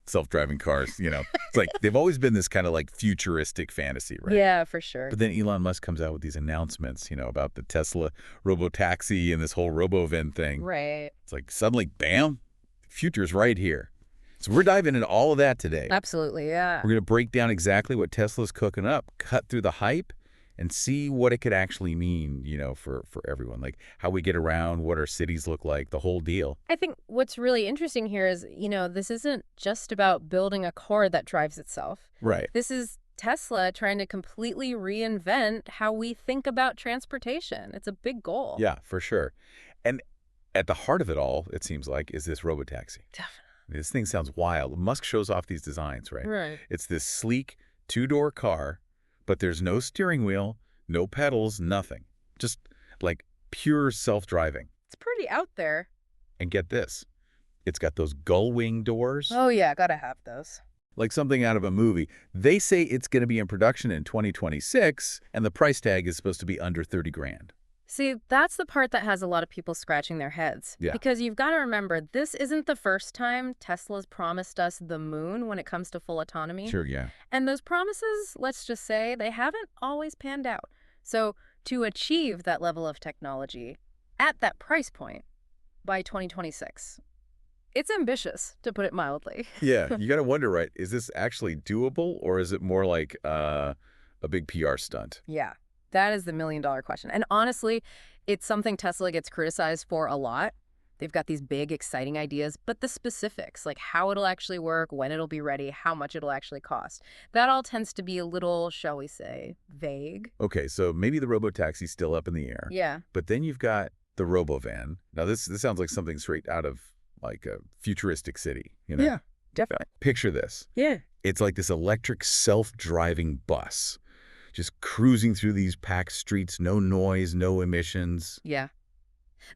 self-driving cars, It's like they've always been this kind of like futuristic fantasy, right? Yeah, for sure. But then Elon Musk comes out with these announcements, about the Tesla robotaxi and this whole robovan thing. Right. It's like suddenly, bam, future's right here. So we're diving into all of that today. Absolutely, yeah. We're going to break down exactly what Tesla's cooking up, cut through the hype, and see what it could actually mean, for everyone. Like how we get around, what our cities look like, the whole deal. I think what's really interesting here is, this isn't just about building a car that drives itself. Right. This is Tesla trying to completely reinvent how we think about transportation. It's a big goal. Yeah, for sure. And at the heart of it all, it seems like, is this robotaxi. Definitely. This thing sounds wild. Musk shows off these designs, right? Right. It's this sleek two-door car, but there's no steering wheel, no pedals, nothing. Just like pure self-driving. It's pretty out there. And get this. It's got those gull wing doors. Oh, yeah, gotta have those. Like something out of a movie. They say it's going to be in production in 2026, and the price tag is supposed to be under 30 grand. See, that's the part that has a lot of people scratching their heads. Yeah. Because you've got to remember, this isn't the first time Tesla's promised us the moon when it comes to full autonomy. Sure, yeah. And those promises, let's just say, they haven't always panned out. So to achieve that level of technology at that price point by 2026, it's ambitious, to put it mildly. Yeah, you got to wonder, right, is this actually doable, or is it more like a big PR stunt? Yeah. That is the million-dollar question. And honestly, it's something Tesla gets criticized for a lot. They've got these big, exciting ideas, but the specifics, like how it'll actually work, when it'll be ready, how much it'll actually cost, that all tends to be a little, shall we say, vague. Okay, so maybe the robotaxi's still up in the air. Yeah. But then you've got the robovan. Now, this sounds like something straight out of like a futuristic city, Yeah, definitely. Picture this. Yeah. It's like this electric self-driving bus. Just cruising through these packed streets, no noise, no emissions. Yeah.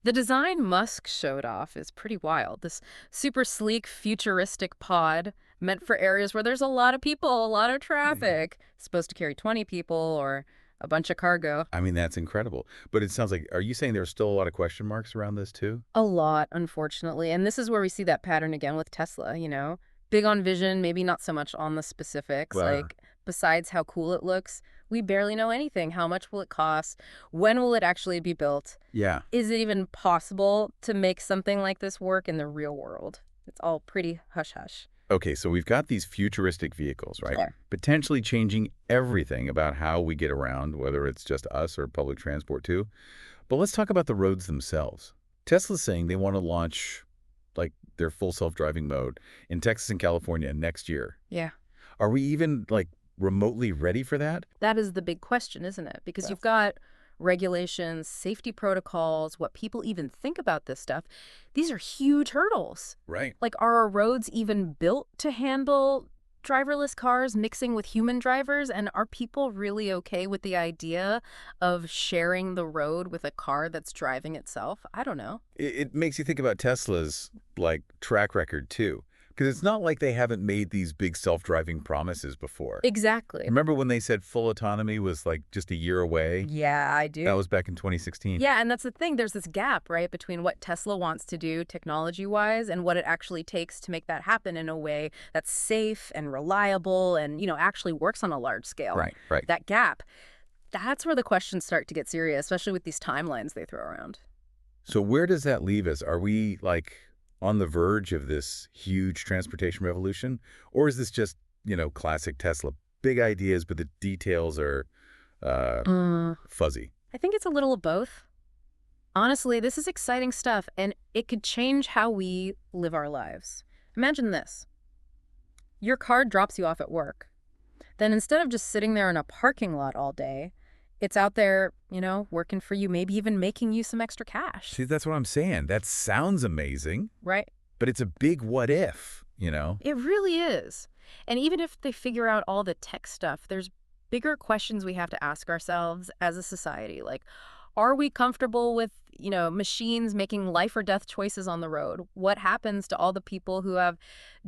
The design Musk showed off is pretty wild. This super sleek, futuristic pod meant for areas where there's a lot of people, a lot of traffic. Supposed to carry 20 people or a bunch of cargo. I mean, that's incredible. But it sounds like, are you saying there's still a lot of question marks around this too? A lot, unfortunately. And this is where we see that pattern again with Tesla, Big on vision, maybe not so much on the specifics. Wow. Like, besides how cool it looks, we barely know anything. How much will it cost? When will it actually be built? Yeah. Is it even possible to make something like this work in the real world? It's all pretty hush-hush. Okay, so we've got these futuristic vehicles, right? Sure. Potentially changing everything about how we get around, whether it's just us or public transport too. But let's talk about the roads themselves. Tesla's saying they want to launch like their full self-driving mode in Texas and California next year. Yeah. Are we even like remotely ready for that? That is the big question, isn't it? Because you've got regulations, safety protocols, what people even think about this stuff. These are huge hurdles. Right. Like, are our roads even built to handle driverless cars mixing with human drivers? And are people really okay with the idea of sharing the road with a car that's driving itself? I don't know. It makes you think about Tesla's like track record too. Because it's not like they haven't made these big self-driving promises before. Exactly. Remember when they said full autonomy was like just a year away? Yeah, I do. That was back in 2016. Yeah, and that's the thing. There's this gap, right, between what Tesla wants to do technology-wise and what it actually takes to make that happen in a way that's safe and reliable and, actually works on a large scale. Right, right. That gap, that's where the questions start to get serious, especially with these timelines they throw around. So where does that leave us? Are we like on the verge of this huge transportation revolution? Or is this just, classic Tesla? Big ideas, but the details are fuzzy. I think it's a little of both. Honestly, this is exciting stuff, and it could change how we live our lives. Imagine this. Your car drops you off at work. Then instead of just sitting there in a parking lot all day, it's out there, working for you, maybe even making you some extra cash. See, that's what I'm saying. That sounds amazing. Right? But it's a big what if, It really is. And even if they figure out all the tech stuff, there's bigger questions we have to ask ourselves as a society. Like, are we comfortable with, machines making life or death choices on the road? What happens to all the people who have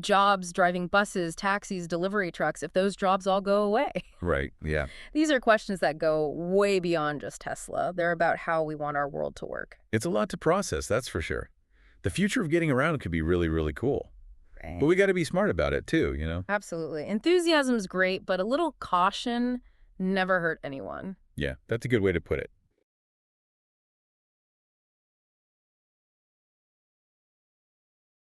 jobs driving buses, taxis, delivery trucks if those jobs all go away? Right, yeah. These are questions that go way beyond just Tesla. They're about how we want our world to work. It's a lot to process, that's for sure. The future of getting around could be really, really cool. But Right. we got to be smart about it too. Absolutely. Enthusiasm's great, but a little caution never hurt anyone. Yeah, that's a good way to put it.